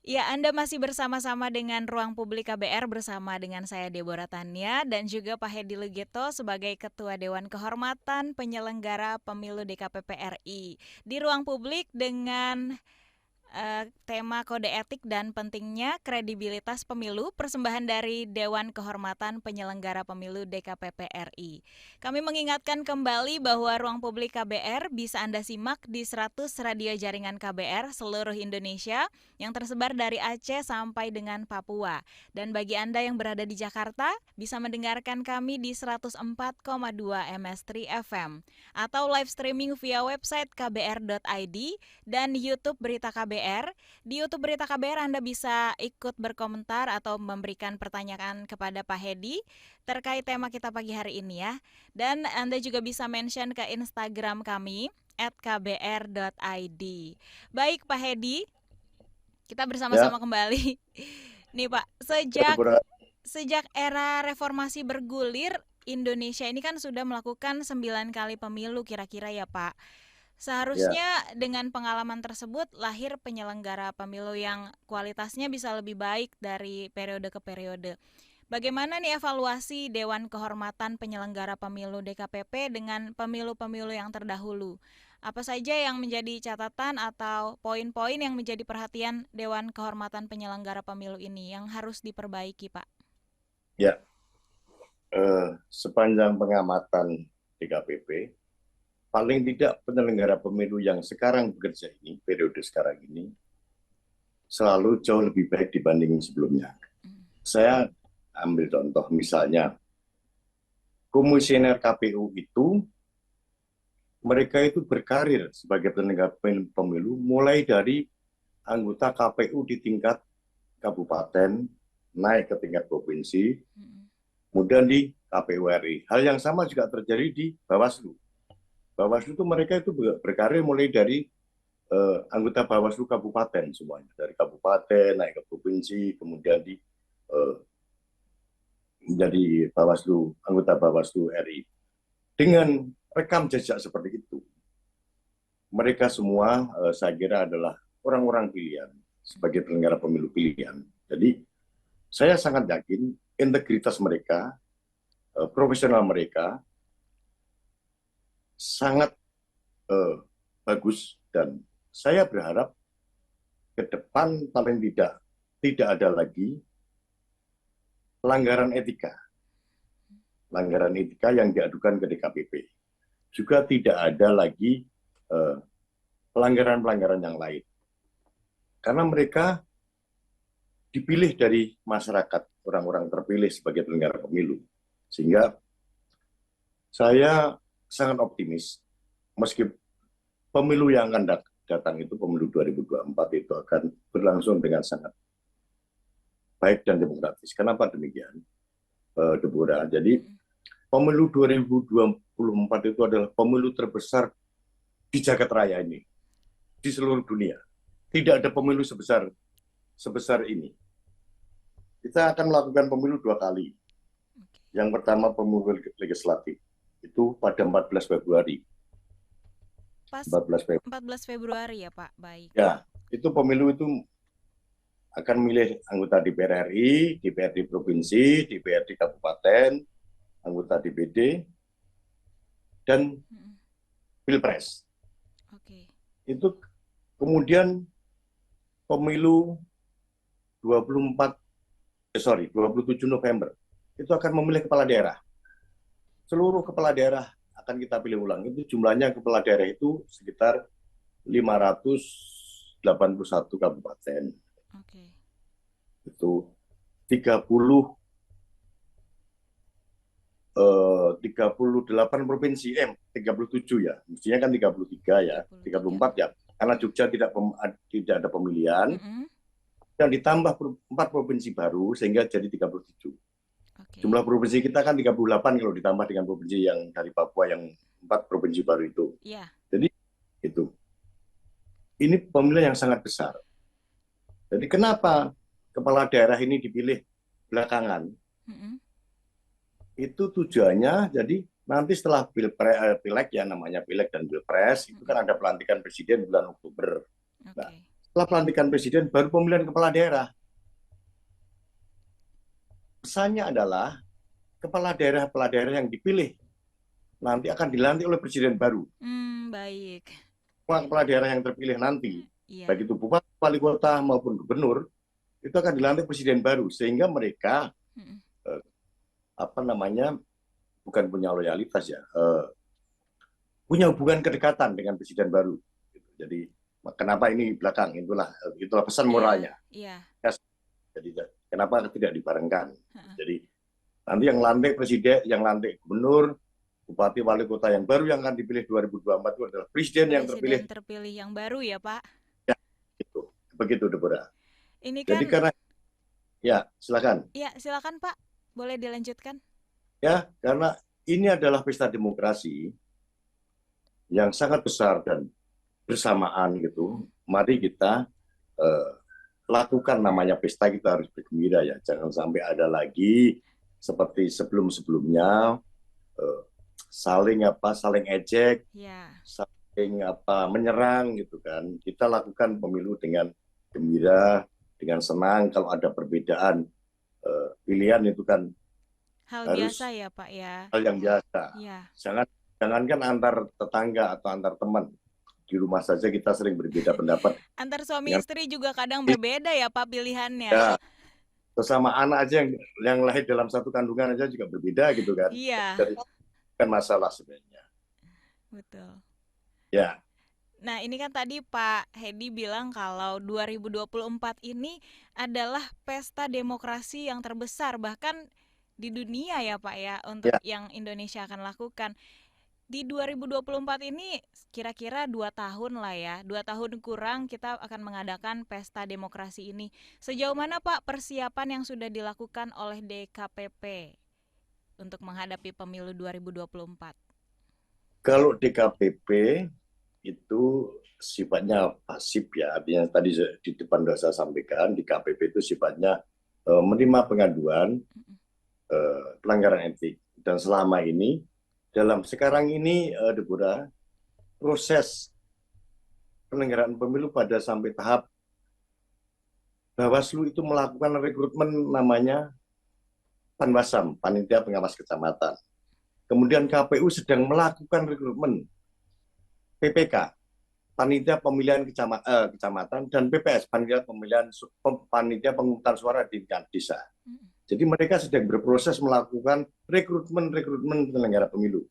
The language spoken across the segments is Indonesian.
Ya, Anda masih bersama-sama dengan Ruang Publik KBR bersama dengan saya Deborah Tania dan juga Pak Hedi Lugeto sebagai Ketua Dewan Kehormatan Penyelenggara Pemilu DKPP RI. Di Ruang Publik dengan tema kode etik dan pentingnya kredibilitas pemilu, persembahan dari Dewan Kehormatan Penyelenggara Pemilu DKPP RI. Kami mengingatkan kembali bahwa Ruang Publik KBR bisa Anda simak di 100 radio jaringan KBR seluruh Indonesia yang tersebar dari Aceh sampai dengan Papua. Dan bagi Anda yang berada di Jakarta, bisa mendengarkan kami di 104,2 MS3 FM atau live streaming via website kbr.id dan YouTube Berita KBR. Di YouTube Berita KBR Anda bisa ikut berkomentar atau memberikan pertanyaan kepada Pak Hedi terkait tema kita pagi hari ini ya. Dan Anda juga bisa mention ke Instagram kami @kbr.id. Baik Pak Hedi, kita bersama-sama Ya, kembali. Nih Pak, ya, Deborah. sejak era reformasi bergulir, Indonesia ini kan sudah melakukan 9 kali pemilu kira-kira ya Pak. Ya, Seharusnya dengan pengalaman tersebut lahir penyelenggara pemilu yang kualitasnya bisa lebih baik dari periode ke periode. Bagaimana nih evaluasi Dewan Kehormatan Penyelenggara Pemilu DKPP dengan pemilu-pemilu yang terdahulu? Apa saja yang menjadi catatan atau poin-poin yang menjadi perhatian Dewan Kehormatan Penyelenggara Pemilu ini yang harus diperbaiki, Pak? ya. Sepanjang pengamatan DKPP, paling tidak penyelenggara pemilu yang sekarang bekerja ini, periode sekarang ini, selalu jauh lebih baik dibanding sebelumnya. Saya ambil contoh misalnya, komisioner KPU itu, mereka itu berkarir sebagai penyelenggara pemilu, mulai dari anggota KPU di tingkat kabupaten, naik ke tingkat provinsi, kemudian di KPU RI. Hal yang sama juga terjadi di Bawaslu. Bawaslu itu mereka itu berkarir mulai dari anggota Bawaslu kabupaten semuanya, dari kabupaten naik ke provinsi, kemudian menjadi anggota Bawaslu RI. Dengan rekam jejak seperti itu, mereka semua saya kira adalah orang-orang pilihan sebagai penyelenggara pemilu pilihan. Jadi saya sangat yakin integritas mereka, profesional mereka sangat bagus, dan saya berharap ke depan paling tidak ada lagi pelanggaran etika yang diadukan ke DKPP. Juga tidak ada lagi pelanggaran-pelanggaran yang lain. Karena mereka dipilih dari masyarakat, orang-orang terpilih sebagai penyelenggara pemilu. Sehingga saya sangat optimis, meski pemilu yang akan datang itu, pemilu 2024 itu akan berlangsung dengan sangat baik dan demokratis. Kenapa demikian, Deborah? Jadi pemilu 2024 itu adalah pemilu terbesar di jagat raya ini, di seluruh dunia. Tidak ada pemilu sebesar ini. Kita akan melakukan pemilu 2 kali. Yang pertama pemilu legislatif, itu pada 14 Februari. Pas 14 Februari. 14 Februari ya Pak, baik. Ya, itu pemilu itu akan memilih anggota DPR RI, DPRD provinsi, DPRD kabupaten, anggota DPD, dan pilpres. Oke. Itu kemudian pemilu 27 November itu akan memilih kepala daerah. Seluruh kepala daerah akan kita pilih ulang. Itu jumlahnya kepala daerah itu sekitar 581 kabupaten. Oke. Itu 38 provinsi, 37 ya, mestinya kan 33 ya, 34 ya, karena Jogja tidak ada pemilihan, dan ditambah 4 provinsi baru sehingga jadi 37. Jumlah provinsi kita kan 38 kalau ditambah dengan provinsi yang dari Papua yang 4 provinsi baru itu. Jadi itu, ini pemilihan yang sangat besar. Jadi kenapa kepala daerah ini dipilih belakangan? Itu tujuannya, jadi nanti setelah pileg ya, namanya pileg dan pilpres, itu kan ada pelantikan presiden bulan Oktober. Nah, Setelah pelantikan presiden, baru pemilihan kepala daerah. Pesannya adalah kepala daerah yang dipilih nanti akan dilantik oleh presiden baru. Baik. Kepala daerah yang terpilih nanti, Iya. baik itu bupati, wali kota maupun gubernur, itu akan dilantik presiden baru, sehingga mereka Mm-mm. eh, apa namanya, bukan punya loyalitas ya, punya hubungan kedekatan dengan presiden baru. Jadi kenapa ini belakang, itulah pesan Iya, moralnya. iya. Yes. Jadi kenapa tidak dibarengkan? Heeh. Jadi nanti yang lantik presiden, yang lantik gubernur, bupati, wali kota yang baru yang akan dipilih 2024 itu adalah presiden yang terpilih. Presiden terpilih yang baru ya, Pak. Ya, gitu. Begitu, Deborah. Ini Jadi kan, karena, ya, silakan. ya silakan Pak, boleh dilanjutkan. Ya, karena ini adalah pesta demokrasi yang sangat besar dan bersamaan gitu. Mari kita eh, lakukan namanya pesta, kita harus bergembira ya. Jangan sampai ada lagi seperti sebelum-sebelumnya eh, saling ejek, Ya, saling menyerang gitu kan. Kita lakukan pemilu dengan gembira, dengan senang. Kalau ada perbedaan pilihan itu kan hal biasa harus ya Pak ya. hal yang biasa. Ya, Jangankan antar tetangga atau antar teman, di rumah saja kita sering berbeda pendapat antar suami dengan istri juga kadang berbeda ya Pak pilihannya. ya, sesama anak aja yang lahir dalam satu kandungan aja juga berbeda gitu kan. Iya, Jadi kan masalah sebenarnya. betul. Ya, Nah, ini kan tadi Pak Hedi bilang kalau 2024 ini adalah pesta demokrasi yang terbesar bahkan di dunia ya Pak ya untuk ya. yang Indonesia akan lakukan. Di 2024 ini kira-kira 2 tahun lah ya, 2 tahun kurang kita akan mengadakan pesta demokrasi ini. Sejauh mana Pak persiapan yang sudah dilakukan oleh DKPP untuk menghadapi pemilu 2024? Kalau DKPP itu sifatnya pasif ya, artinya tadi di depan sudah saya sampaikan, DKPP itu sifatnya menerima pengaduan pelanggaran etik. Dan selama ini, sekarang ini, Deborah, proses penyelenggaraan pemilu pada sampai tahap Bawaslu itu melakukan rekrutmen namanya Panwasam, Panitia Pengawas Kecamatan. Kemudian KPU sedang melakukan rekrutmen PPK, Panitia Pemilihan Kecamatan, dan PPS, Panitia Pemungutan Suara di tingkat desa. Jadi mereka sedang berproses melakukan rekrutmen penyelenggara pemilu.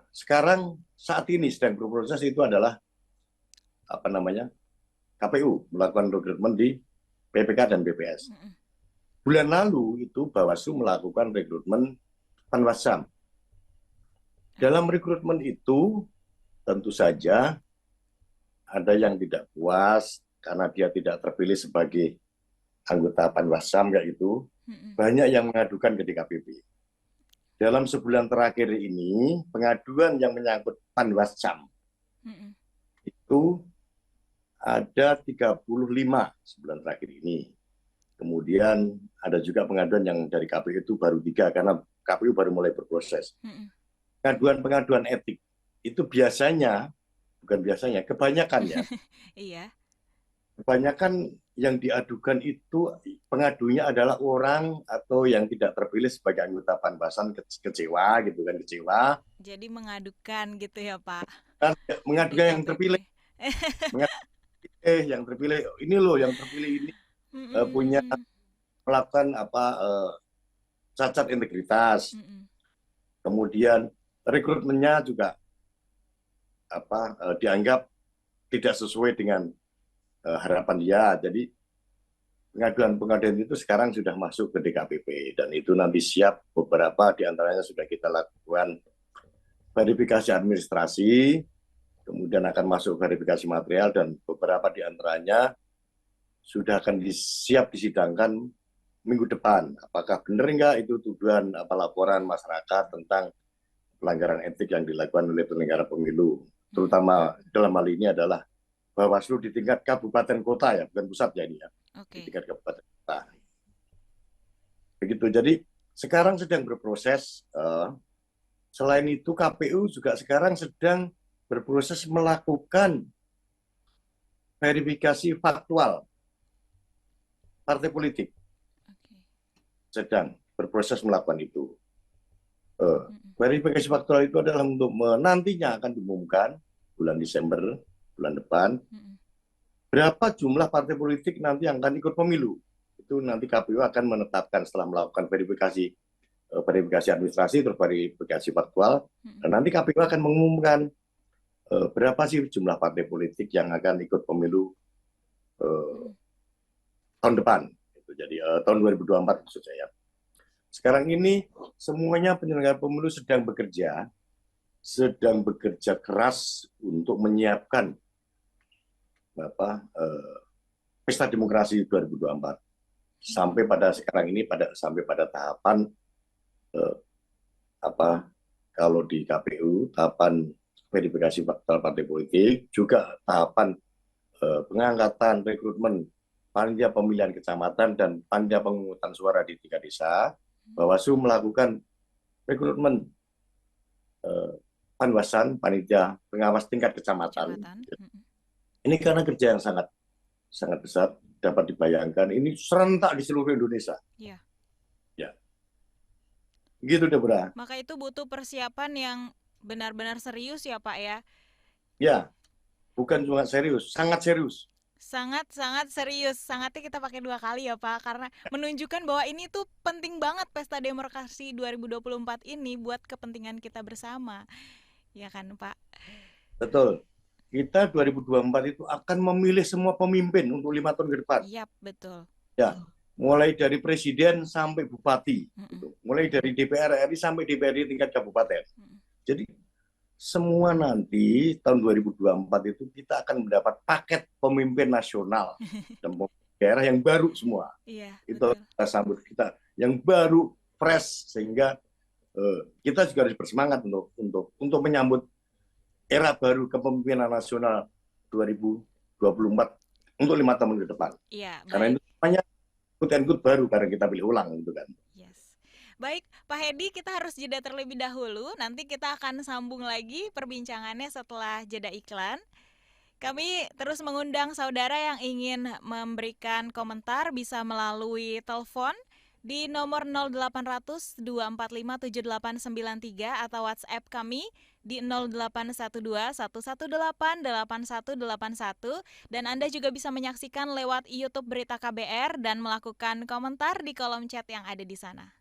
Sekarang saat ini sedang berproses itu adalah KPU melakukan rekrutmen di PPK dan BPS. Bulan lalu itu Bawaslu melakukan rekrutmen Panwasam. Dalam rekrutmen itu tentu saja ada yang tidak puas karena dia tidak terpilih sebagai anggota Panwasam kayak itu. Banyak yang mengadukan ke DKPP. Dalam sebulan terakhir ini pengaduan yang menyangkut Panwasam itu ada 35 sebulan terakhir ini. Kemudian ada juga pengaduan yang dari KPU itu baru 3 karena KPU baru mulai berproses. Pengaduan etik itu kebanyakan ya. Iya. Kebanyakan yang diadukan itu pengadunya adalah orang atau yang tidak terpilih sebagai anggota Panwasam kecewa gitu kan, kecewa. Jadi mengadukan gitu ya Pak. Dan mengadukan yang DKPP. terpilih, yang terpilih ini loh, yang terpilih ini punya melakukan cacat integritas. Kemudian rekrutmennya juga dianggap tidak sesuai dengan harapan dia. Jadi pengaduan itu sekarang sudah masuk ke DKPP dan itu nanti siap, beberapa diantaranya sudah kita lakukan verifikasi administrasi, kemudian akan masuk verifikasi material dan beberapa diantaranya sudah akan siap disidangkan minggu depan. Apakah benar enggak itu tuduhan laporan masyarakat tentang pelanggaran etik yang dilakukan oleh penyelenggara pemilu. Terutama dalam hal ini adalah Bawaslu di tingkat kabupaten kota ya, bukan pusat ya ini ya. Di tingkat kabupaten kota. Begitu. Jadi sekarang sedang berproses. Selain itu KPU juga sekarang sedang berproses melakukan verifikasi faktual partai politik Oke. sedang berproses melakukan itu. Mm-mm. Verifikasi faktual itu adalah untuk nantinya akan diumumkan bulan Desember, bulan depan, Mm-mm. berapa jumlah partai politik nanti yang akan ikut pemilu. Itu nanti KPU akan menetapkan setelah melakukan verifikasi administrasi, terus verifikasi faktual, Mm-mm. dan nanti KPU akan mengumumkan berapa sih jumlah partai politik yang akan ikut pemilu Mm-mm. tahun depan. Itu jadi tahun 2024 maksud saya. Sekarang ini semuanya penyelenggara pemilu sedang bekerja keras untuk menyiapkan pesta demokrasi 2024 sampai pada sekarang ini sampai pada tahapan eh, apa kalau di KPU tahapan verifikasi faktual partai politik, juga tahapan pengangkatan rekrutmen panitia pemilihan kecamatan dan panitia pemungutan suara di tingkat desa. Bawaslu melakukan rekrutmen panwasan panitia pengawas tingkat kecamatan. Mm-mm. Ini karena kerja yang sangat sangat besar, dapat dibayangkan ini serentak di seluruh Indonesia. Iya. Ya, gitu Deborah. Maka itu butuh persiapan yang benar-benar serius ya Pak ya. Ya, bukan cuma serius, sangat serius. Sangat-sangat serius. Sangatnya kita pakai 2 kali ya Pak, karena menunjukkan bahwa ini tuh penting banget pesta demokrasi 2024 ini buat kepentingan kita bersama. Ya kan Pak? Betul. Kita 2024 itu akan memilih semua pemimpin untuk 5 tahun ke depan. Yap, betul. Ya, mulai dari presiden sampai bupati, Mm-mm. mulai dari DPR RI sampai DPRD tingkat kabupaten. Mm-mm. Jadi semua nanti tahun 2024 itu kita akan mendapat paket pemimpin nasional dan pemimpin daerah yang baru semua. Iya, Itu betul. kita sambut, kita yang baru, fresh, sehingga kita juga harus bersemangat untuk menyambut era baru kepemimpinan nasional 2024 untuk 5 tahun ke depan. Iya, Karena baik. itu namanya good and good baru karena kita pilih ulang gitu kan. Yes. Baik, Pak Hedi, kita harus jeda terlebih dahulu. Nanti kita akan sambung lagi perbincangannya setelah jeda iklan. Kami terus mengundang saudara yang ingin memberikan komentar bisa melalui telepon di nomor 0800 245 7893 atau WhatsApp kami di 0812 118 8181 dan Anda juga bisa menyaksikan lewat YouTube Berita KBR dan melakukan komentar di kolom chat yang ada di sana.